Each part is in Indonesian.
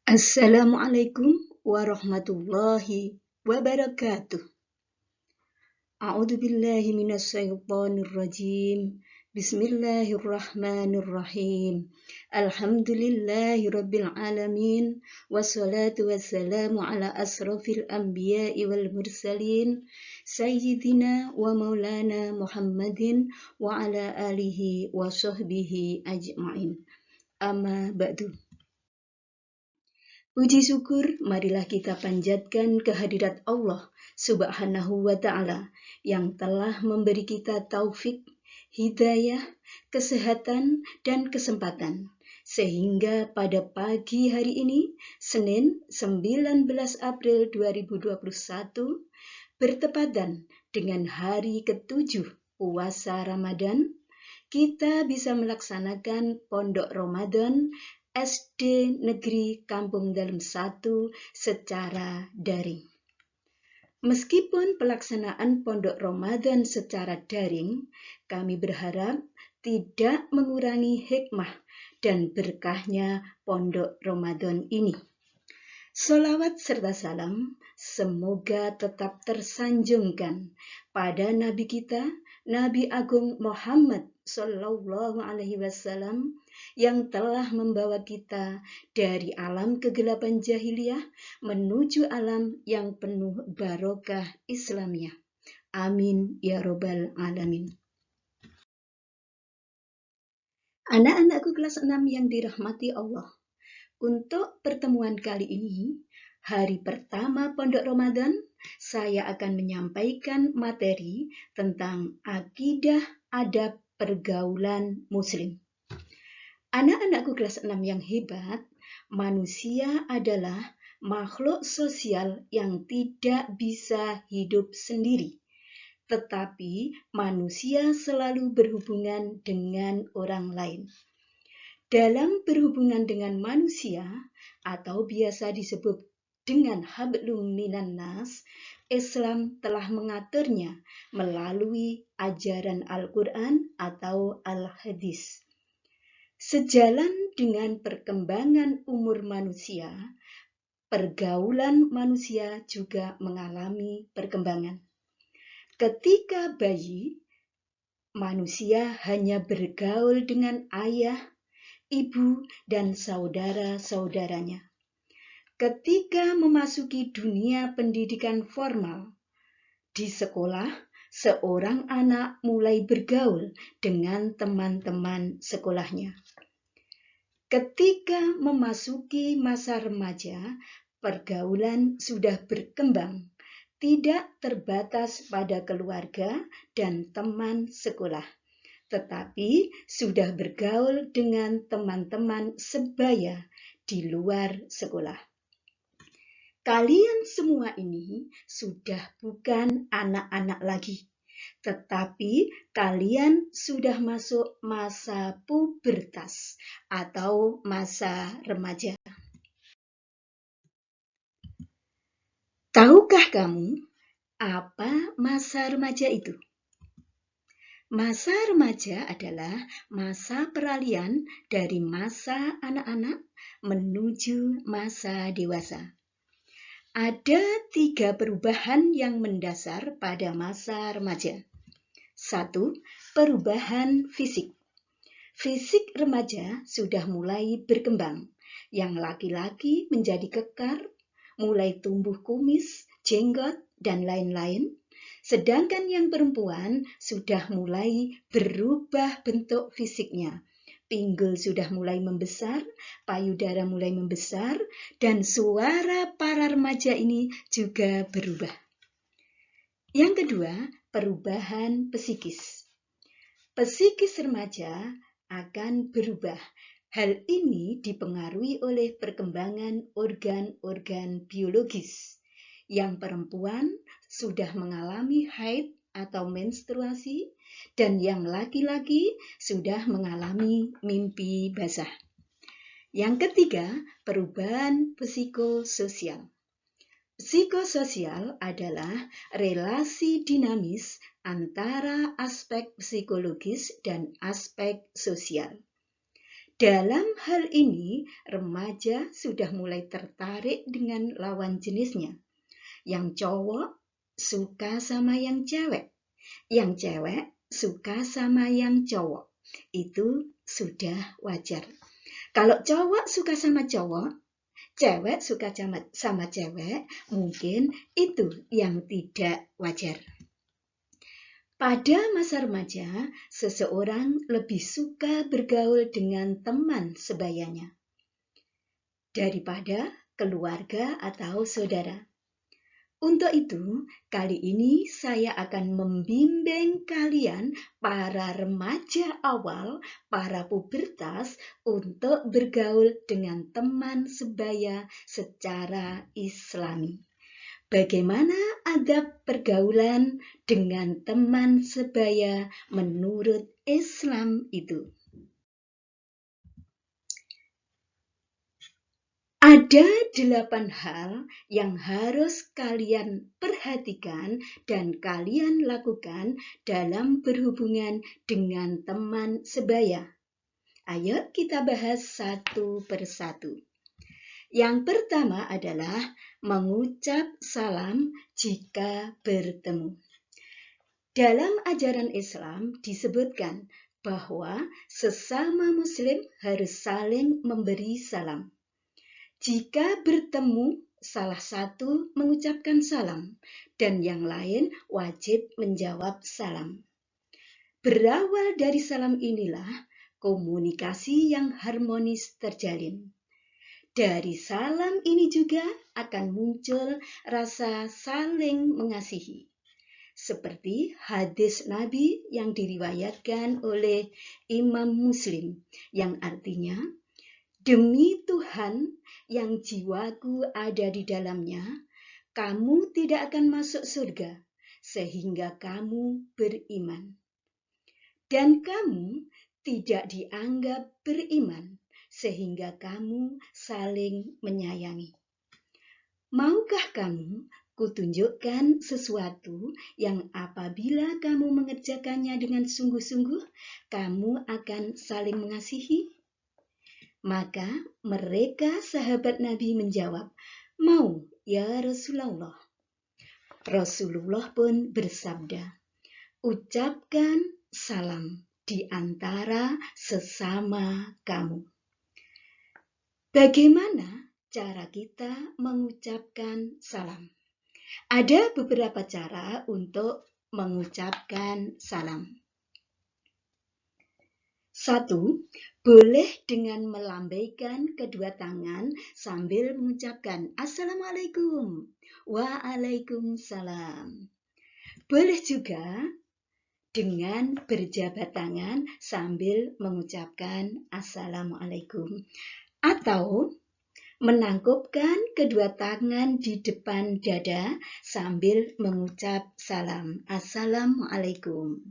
Assalamualaikum warahmatullahi wabarakatuh. A'udzu billahi minasyaitonir rajim. Bismillahirrahmanirrahim. Alhamdulillahi rabbil alamin. Wassalatu wassalamu ala asrafil anbiya'i wal mursalin. Sayyidina wa maulana Muhammadin wa ala alihi wa sahbihi ajma'in. Amma ba'du. Puji syukur, marilah kita panjatkan kehadirat Allah Subhanahu wa Ta'ala yang telah memberi kita taufik, hidayah, kesehatan, dan kesempatan. Sehingga pada pagi hari ini, Senin 19 April 2021, bertepatan dengan hari ke-7 puasa Ramadan, kita bisa melaksanakan Pondok Ramadan SD Negeri Kampung Dalem 1 secara daring. Meskipun pelaksanaan Pondok Ramadan secara daring, kami berharap tidak mengurangi hikmah dan berkahnya Pondok Ramadan ini. Sholawat serta salam semoga tetap tersanjungkan pada Nabi kita, Nabi Agung Muhammad Sallallahu Alaihi Wasallam yang telah membawa kita dari alam kegelapan jahiliyah menuju alam yang penuh barokah Islamiyah. Amin ya robbal alamin. Anak-anakku kelas 6 yang dirahmati Allah. Untuk pertemuan kali ini, hari pertama Pondok Ramadan, saya akan menyampaikan materi tentang akidah adab pergaulan muslim. Anak-anakku kelas 6 yang hebat, manusia adalah makhluk sosial yang tidak bisa hidup sendiri. Tetapi manusia selalu berhubungan dengan orang lain. Dalam berhubungan dengan manusia, atau biasa disebut dengan hablum minan nas, Islam telah mengaturnya melalui ajaran Al-Quran atau Al-Hadis. Sejalan dengan perkembangan umur manusia, pergaulan manusia juga mengalami perkembangan. Ketika bayi, manusia hanya bergaul dengan ayah, ibu, dan saudara-saudaranya. Ketika memasuki dunia pendidikan formal, di sekolah, seorang anak mulai bergaul dengan teman-teman sekolahnya. Ketika memasuki masa remaja, pergaulan sudah berkembang, tidak terbatas pada keluarga dan teman sekolah, tetapi sudah bergaul dengan teman-teman sebaya di luar sekolah. Kalian semua ini sudah bukan anak-anak lagi, tetapi kalian sudah masuk masa pubertas atau masa remaja. Tahukah kamu apa masa remaja itu? Masa remaja adalah masa peralihan dari masa anak-anak menuju masa dewasa. Ada 3 perubahan yang mendasar pada masa remaja. 1. Perubahan fisik. Fisik remaja sudah mulai berkembang. Yang laki-laki menjadi kekar, mulai tumbuh kumis, jenggot, dan lain-lain. Sedangkan yang perempuan sudah mulai berubah bentuk fisiknya. Pinggul sudah mulai membesar, payudara mulai membesar, dan suara para remaja ini juga berubah. Yang kedua, perubahan psikis. Psikis remaja akan berubah. Hal ini dipengaruhi oleh perkembangan organ-organ biologis. Yang perempuan sudah mengalami haid atau menstruasi, dan yang laki-laki sudah mengalami mimpi basah. Yang ketiga, perubahan psikososial. Psikososial adalah relasi dinamis antara aspek psikologis dan aspek sosial. Dalam hal ini, remaja sudah mulai tertarik dengan lawan jenisnya. Yang cowok suka sama yang cewek, suka sama yang cowok. Itu sudah wajar. Kalau cowok suka sama cowok, cewek suka sama cewek, mungkin itu yang tidak wajar. Pada masa remaja, seseorang lebih suka bergaul dengan teman sebayanya daripada keluarga atau saudara. Untuk itu, kali ini saya akan membimbing kalian, para remaja awal, para pubertas, untuk bergaul dengan teman sebaya secara Islami. Bagaimana adab pergaulan dengan teman sebaya menurut Islam itu? Ada 8 hal yang harus kalian perhatikan dan kalian lakukan dalam berhubungan dengan teman sebaya. Ayo kita bahas satu persatu. Yang pertama adalah mengucap salam jika bertemu. Dalam ajaran Islam disebutkan bahwa sesama Muslim harus saling memberi salam. Jika bertemu, salah satu mengucapkan salam dan yang lain wajib menjawab salam. Berawal dari salam inilah komunikasi yang harmonis terjalin. Dari salam ini juga akan muncul rasa saling mengasihi. Seperti hadis Nabi yang diriwayatkan oleh Imam Muslim, yang artinya, "Demi Tuhan yang jiwaku ada di dalamnya, kamu tidak akan masuk surga sehingga kamu beriman. Dan kamu tidak dianggap beriman sehingga kamu saling menyayangi. Maukah kamu kutunjukkan sesuatu yang apabila kamu mengerjakannya dengan sungguh-sungguh, kamu akan saling mengasihi?" Maka mereka sahabat Nabi menjawab, "Mau ya Rasulullah." Rasulullah pun bersabda, "Ucapkan salam di antara sesama kamu." Bagaimana cara kita mengucapkan salam? Ada beberapa cara untuk mengucapkan salam. 1. Boleh dengan melambaikan kedua tangan sambil mengucapkan Assalamualaikum, Waalaikumsalam. Boleh juga dengan berjabat tangan sambil mengucapkan Assalamualaikum. Atau menangkupkan kedua tangan di depan dada sambil mengucap salam Assalamualaikum.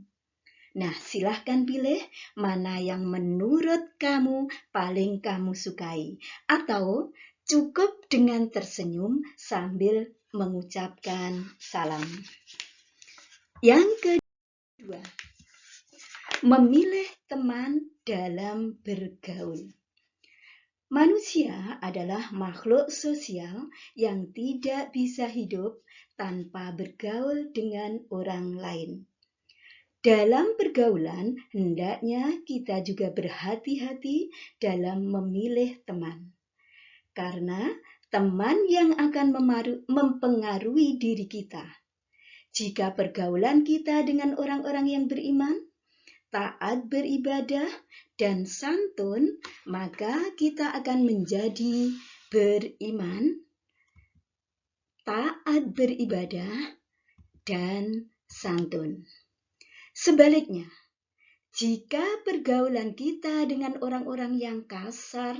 Nah, silahkan pilih mana yang menurut kamu paling kamu sukai. Atau cukup dengan tersenyum sambil mengucapkan salam. Yang kedua, memilih teman dalam bergaul. Manusia adalah makhluk sosial yang tidak bisa hidup tanpa bergaul dengan orang lain. Dalam pergaulan, hendaknya kita juga berhati-hati dalam memilih teman. Karena teman yang akan mempengaruhi diri kita. Jika pergaulan kita dengan orang-orang yang beriman, taat beribadah, dan santun, maka kita akan menjadi beriman, taat beribadah, dan santun. Sebaliknya, jika pergaulan kita dengan orang-orang yang kasar,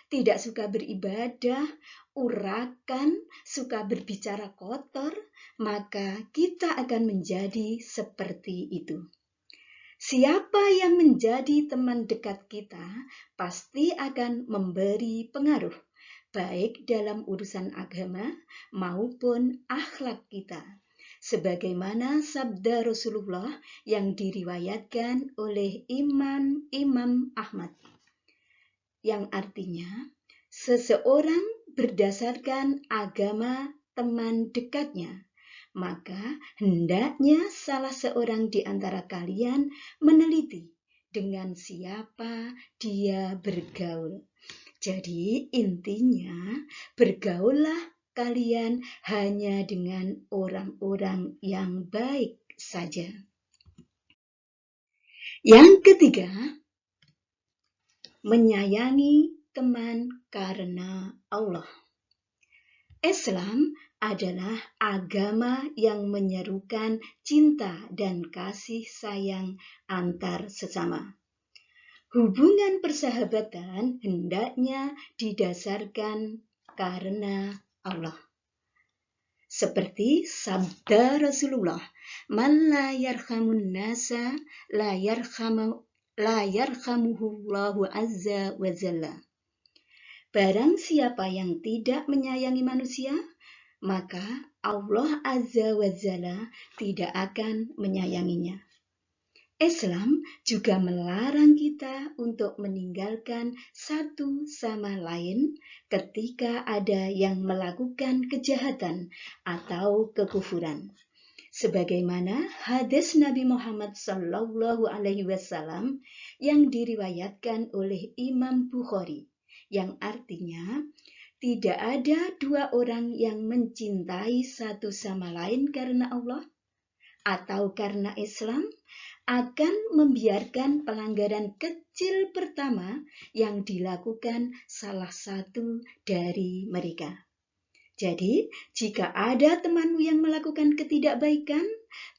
tidak suka beribadah, urakan, suka berbicara kotor, maka kita akan menjadi seperti itu. Siapa yang menjadi teman dekat kita pasti akan memberi pengaruh, baik dalam urusan agama maupun akhlak kita. Sebagaimana sabda Rasulullah yang diriwayatkan oleh Imam Ahmad. yang artinya seseorang berdasarkan agama teman dekatnya, maka hendaknya salah seorang di antara kalian meneliti dengan siapa dia bergaul. Jadi intinya bergaullah kalian hanya dengan orang-orang yang baik saja. Yang ketiga, menyayangi teman karena Allah. Islam adalah agama yang menyerukan cinta dan kasih sayang antar sesama. Hubungan persahabatan hendaknya didasarkan karena Allah. Seperti sabda Rasulullah, "Man la yarhamun nasa la yarhamuhullahu azza wa jalla." Barang siapa yang tidak menyayangi manusia, maka Allah azza wa jalla tidak akan menyayanginya. Islam juga melarang kita untuk meninggalkan satu sama lain ketika ada yang melakukan kejahatan atau kekufuran. Sebagaimana hadis Nabi Muhammad SAW yang diriwayatkan oleh Imam Bukhari, yang artinya tidak ada dua orang yang mencintai satu sama lain karena Allah atau karena Islam akan membiarkan pelanggaran kecil pertama yang dilakukan salah satu dari mereka. Jadi, jika ada temanmu yang melakukan ketidakbaikan,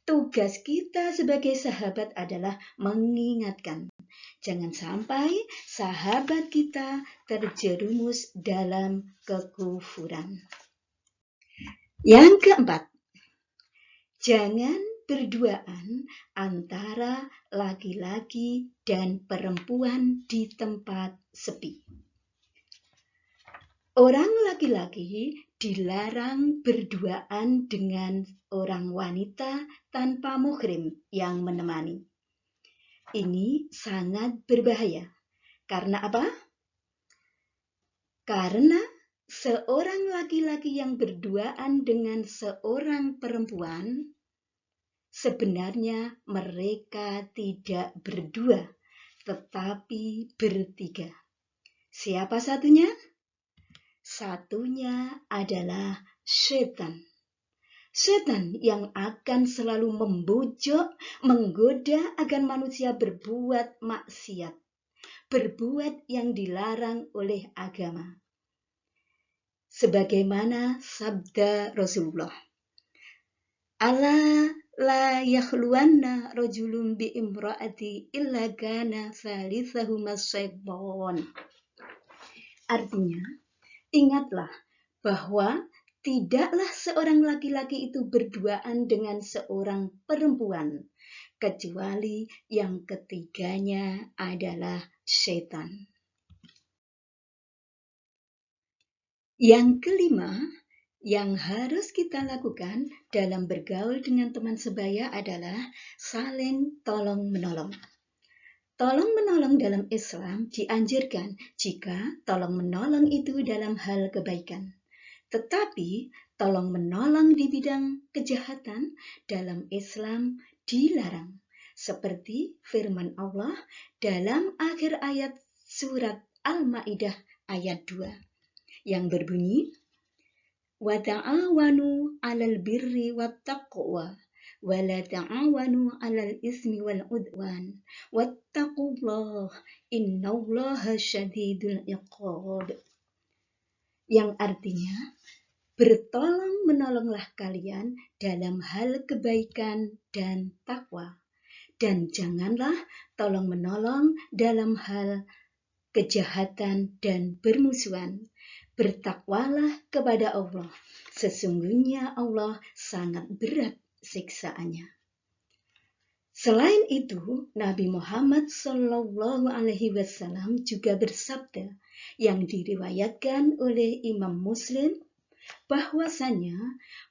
tugas kita sebagai sahabat adalah mengingatkan. Jangan sampai sahabat kita terjerumus dalam kekufuran. Yang keempat, jangan berduaan antara laki-laki dan perempuan di tempat sepi. Orang laki-laki dilarang berduaan dengan orang wanita tanpa muhrim yang menemani. Ini sangat berbahaya. Karena apa? Karena seorang laki-laki yang berduaan dengan seorang perempuan, sebenarnya mereka tidak berdua, tetapi bertiga. Siapa satunya? Satunya adalah setan. Setan yang akan selalu membujuk, menggoda agar manusia berbuat maksiat, berbuat yang dilarang oleh agama. Sebagaimana sabda Rasulullah, "Ala la yakhluwanna rajulun bi imraati illa kana thalithahuma syaitan." Artinya, ingatlah bahwa tidaklah seorang laki-laki itu berduaan dengan seorang perempuan, kecuali yang ketiganya adalah setan. Yang kelima, yang harus kita lakukan dalam bergaul dengan teman sebaya adalah saling tolong-menolong. Tolong-menolong dalam Islam dianjurkan jika tolong-menolong itu dalam hal kebaikan. Tetapi tolong-menolong di bidang kejahatan dalam Islam dilarang. Seperti firman Allah dalam akhir ayat surat Al-Maidah ayat 2 yang berbunyi, "Wa ta'awanu 'alal birri wattaqwa wa la ta'awanu 'alal ismi wal 'udwan wattaqullaha innallaha syadidul 'iqab." Yang artinya, bertolong menolonglah kalian dalam hal kebaikan dan takwa, dan janganlah tolong menolong dalam hal kejahatan dan bermusuhan. Bertakwalah kepada Allah, sesungguhnya Allah sangat berat siksaannya. Selain itu, Nabi Muhammad SAW juga bersabda yang diriwayatkan oleh Imam Muslim, bahwasanya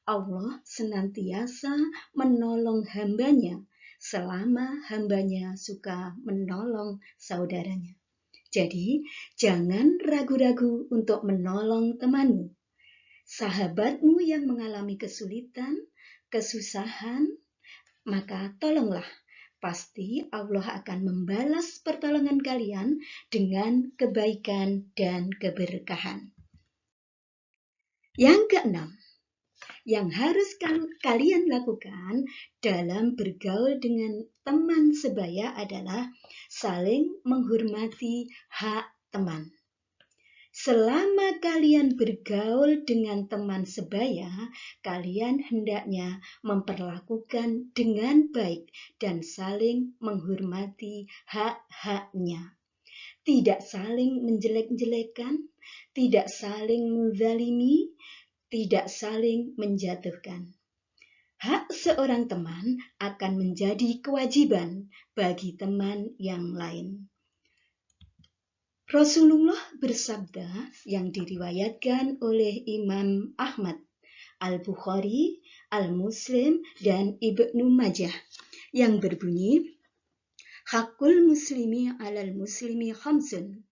Allah senantiasa menolong hambanya selama hambanya suka menolong saudaranya. Jadi, jangan ragu-ragu untuk menolong temanmu, sahabatmu yang mengalami kesulitan, kesusahan, maka tolonglah. Pasti Allah akan membalas pertolongan kalian dengan kebaikan dan keberkahan. Yang keenam, yang harus kalian lakukan dalam bergaul dengan teman sebaya adalah saling menghormati hak teman. Selama kalian bergaul dengan teman sebaya, kalian hendaknya memperlakukan dengan baik dan saling menghormati hak-haknya. Tidak saling menjelek-jelekan, tidak saling menzalimi, tidak saling menjatuhkan. Hak seorang teman akan menjadi kewajiban bagi teman yang lain. Rasulullah bersabda yang diriwayatkan oleh Imam Ahmad, Al-Bukhari, Al-Muslim, dan Ibnu Majah yang berbunyi, Hakul muslimi alal muslimi khamsun.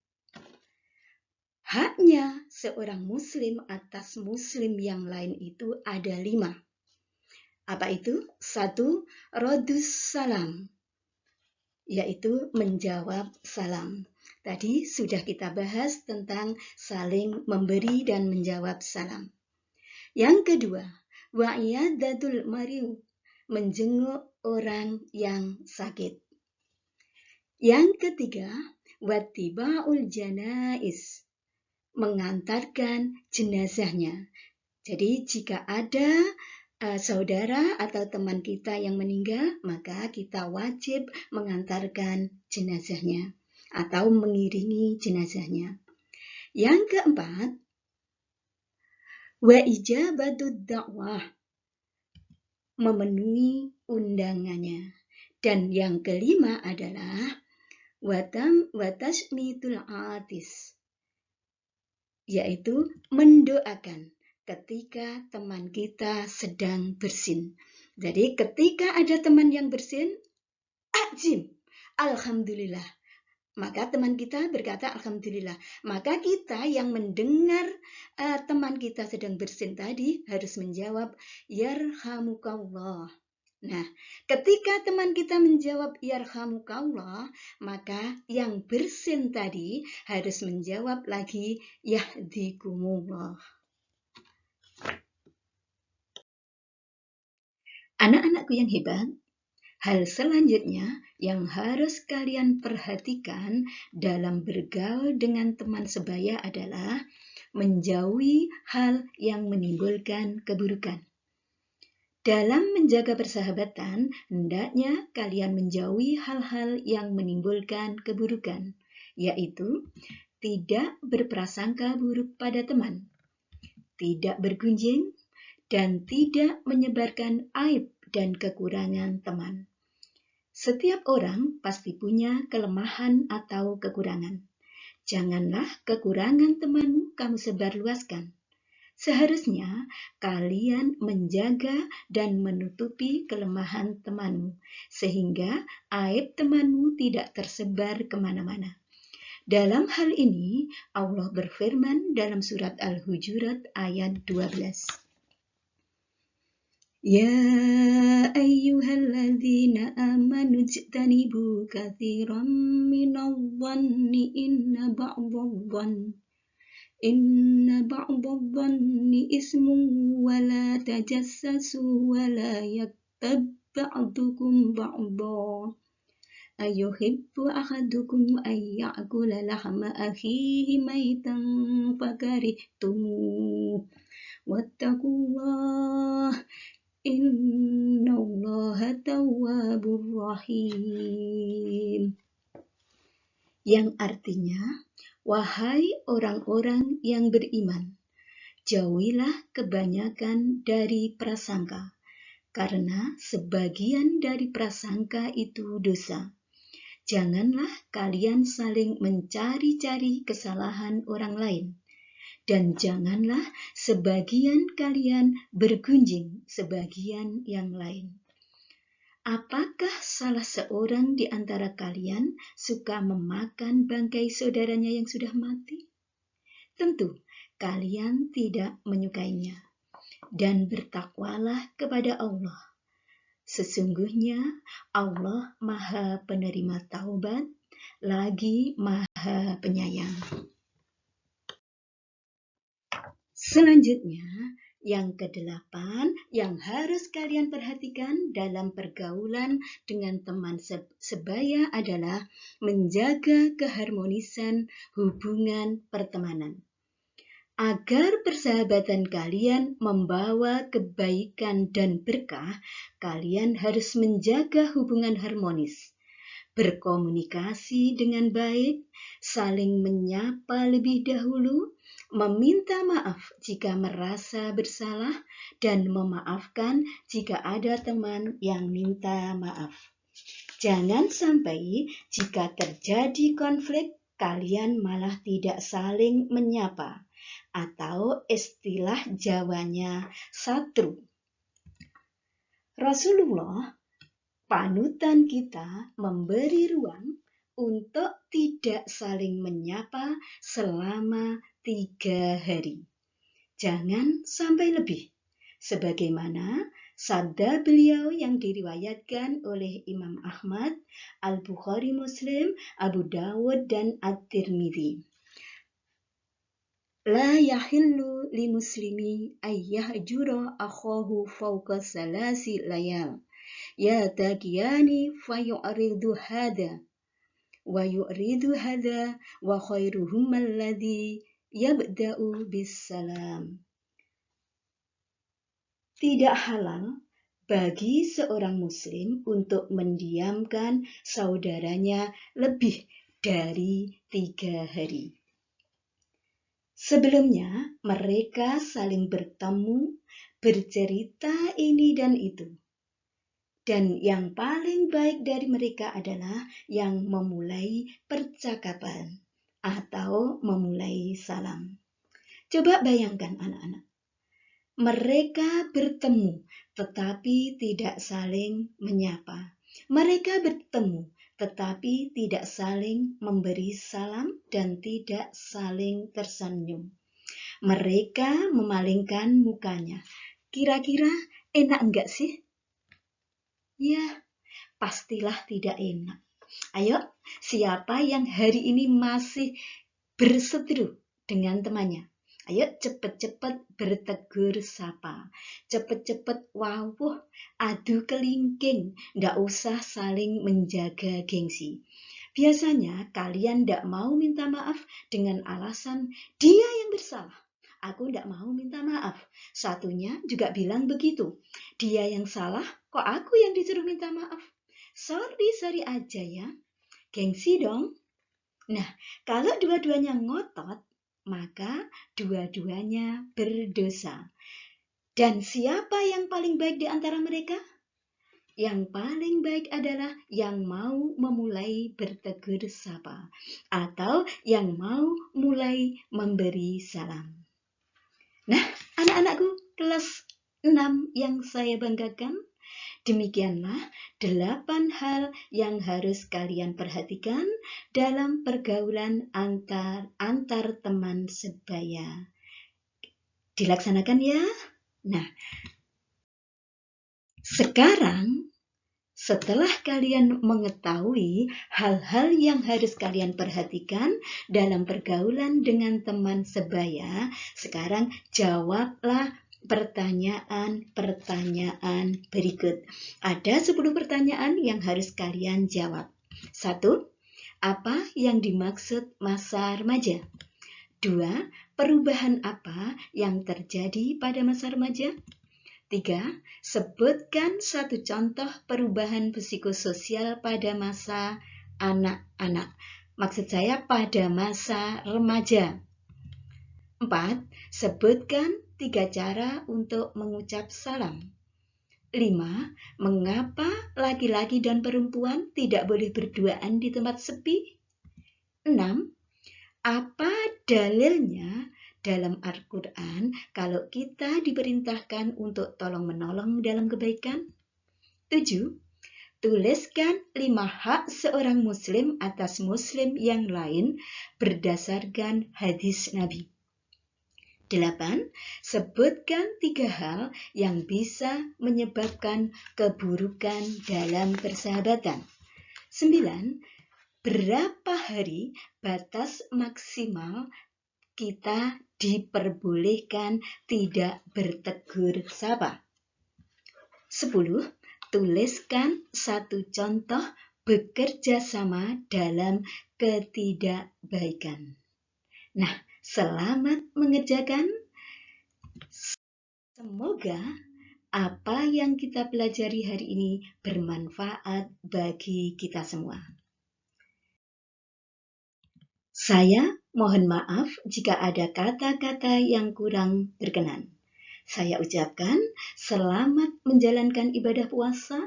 Haknya seorang muslim atas muslim yang lain itu ada 5. Apa itu? 1, radus salam, yaitu menjawab salam. Tadi sudah kita bahas tentang saling memberi dan menjawab salam. Yang kedua, wa'iyadatul marid, menjenguk orang yang sakit. Yang ketiga, wattiba'ul janais, mengantarkan jenazahnya. Jadi jika ada saudara atau teman kita yang meninggal, maka kita wajib mengantarkan jenazahnya atau mengiringi jenazahnya. Yang keempat, wa ijabatud da'wah, memenuhi undangannya. Dan yang kelima adalah watashmitul atis, yaitu mendoakan ketika teman kita sedang bersin. Jadi ketika ada teman yang bersin, ajim, alhamdulillah. Maka teman kita berkata alhamdulillah. Maka kita yang mendengar teman kita sedang bersin tadi harus menjawab yarhamukallah. Nah, ketika teman kita menjawab yarhamukallah, maka yang bersin tadi harus menjawab lagi yahdikumullah. Anak-anakku yang hebat, hal selanjutnya yang harus kalian perhatikan dalam bergaul dengan teman sebaya adalah menjauhi hal yang menimbulkan keburukan. Dalam menjaga persahabatan, hendaknya kalian menjauhi hal-hal yang menimbulkan keburukan, yaitu tidak berprasangka buruk pada teman, tidak bergunjing, dan tidak menyebarkan aib dan kekurangan teman. Setiap orang pasti punya kelemahan atau kekurangan. Janganlah kekurangan temanmu kamu sebarluaskan. Seharusnya kalian menjaga dan menutupi kelemahan temanmu, sehingga aib temanmu tidak tersebar kemana-mana. Dalam hal ini, Allah berfirman dalam surat Al-Hujurat ayat 12. Ya ayyuhalladzina amanu ijtanibu katsiran minadh-dhanni inna ba'dadh-dhanni ismun wa la tajassasu wa la yaktab ba'dukum ba'dha ayuhibbu ahadukum an ya'kula lahma akhihi maitan fakarihtumuh wattaqullah innallaha tawwabur rahim. Yang artinya, wahai orang-orang yang beriman, jauhilah kebanyakan dari prasangka, karena sebagian dari prasangka itu dosa. Janganlah kalian saling mencari-cari kesalahan orang lain. Dan janganlah sebagian kalian bergunjing sebagian yang lain. Apakah salah seorang di antara kalian suka memakan bangkai saudaranya yang sudah mati? Tentu, kalian tidak menyukainya. Dan bertakwalah kepada Allah. Sesungguhnya Allah Maha Penerima Taubat, lagi Maha Penyayang. Selanjutnya, yang kedelapan yang harus kalian perhatikan dalam pergaulan dengan teman sebaya adalah menjaga keharmonisan hubungan pertemanan. Agar persahabatan kalian membawa kebaikan dan berkah, kalian harus menjaga hubungan harmonis, berkomunikasi dengan baik, saling menyapa lebih dahulu, meminta maaf jika merasa bersalah, dan memaafkan jika ada teman yang minta maaf. Jangan sampai jika terjadi konflik, kalian malah tidak saling menyapa, atau istilah Jawanya satru. Rasulullah, panutan kita, memberi ruang untuk tidak saling menyapa selama 3 hari. Jangan sampai lebih. Sebagaimana sabda beliau yang diriwayatkan oleh Imam Ahmad, Al-Bukhari Muslim, Abu Dawud, dan At-Tirmidzi. La yahillu li muslimi ayyahjura akhahu fawqa salasi layal. Ya taqiyani fayu'ridu hadha wa yu'ridu hadha wa khairuhum alladhi yabda'u bisalam. Tidak halal bagi seorang muslim untuk mendiamkan saudaranya lebih dari 3 hari. Sebelumnya, mereka saling bertemu, bercerita ini dan itu. Dan yang paling baik dari mereka adalah yang memulai percakapan atau memulai salam. Coba bayangkan anak-anak. Mereka bertemu tetapi tidak saling menyapa. Mereka bertemu tetapi tidak saling memberi salam dan tidak saling tersenyum. Mereka memalingkan mukanya. Kira-kira enak enggak sih? Ya, pastilah tidak enak. Ayo, siapa yang hari ini masih berseteru dengan temannya? Ayo cepat-cepat bertegur sapa, cepat-cepat wawuh, adu kelingking, ndak usah saling menjaga gengsi. Biasanya kalian ndak mau minta maaf dengan alasan dia yang bersalah. Aku ndak mau minta maaf. Satunya juga bilang begitu. Dia yang salah, kok aku yang disuruh minta maaf? Sorry aja ya. Gengsi dong. Nah, kalau dua-duanya ngotot, maka dua-duanya berdosa. Dan siapa yang paling baik di antara mereka? Yang paling baik adalah yang mau memulai bertegur sapa atau yang mau mulai memberi salam. Nah, anak-anakku kelas 6 yang saya banggakan, demikianlah 8 hal yang harus kalian perhatikan dalam pergaulan antar teman sebaya. Dilaksanakan ya. Nah, sekarang setelah kalian mengetahui hal-hal yang harus kalian perhatikan dalam pergaulan dengan teman sebaya, sekarang jawablah pertanyaan-pertanyaan berikut. Ada 10 pertanyaan yang harus kalian jawab. 1. Apa yang dimaksud masa remaja? 2. Perubahan apa yang terjadi pada masa remaja? 3. Sebutkan satu contoh perubahan psikososial pada masa anak-anak. Maksud saya pada masa remaja. 4. Sebutkan 3 cara untuk mengucap salam. 5. Mengapa laki-laki dan perempuan tidak boleh berduaan di tempat sepi? 6. Apa dalilnya dalam Al-Quran kalau kita diperintahkan untuk tolong-menolong dalam kebaikan? 7. Tuliskan 5 hak seorang muslim atas muslim yang lain berdasarkan hadis Nabi. 8. Sebutkan 3 hal yang bisa menyebabkan keburukan dalam persahabatan. 9. Berapa hari batas maksimal kita diperbolehkan tidak bertegur sapa? 10. Tuliskan 1 contoh bekerja sama dalam ketidakbaikan. Nah, selamat mengerjakan. Semoga apa yang kita pelajari hari ini bermanfaat bagi kita semua. Saya mohon maaf jika ada kata-kata yang kurang berkenan. Saya ucapkan selamat menjalankan ibadah puasa.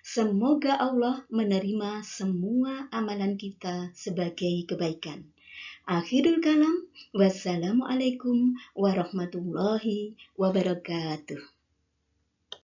Semoga Allah menerima semua amalan kita sebagai kebaikan. Akhirul kalam, wassalamualaikum warahmatullahi wabarakatuh.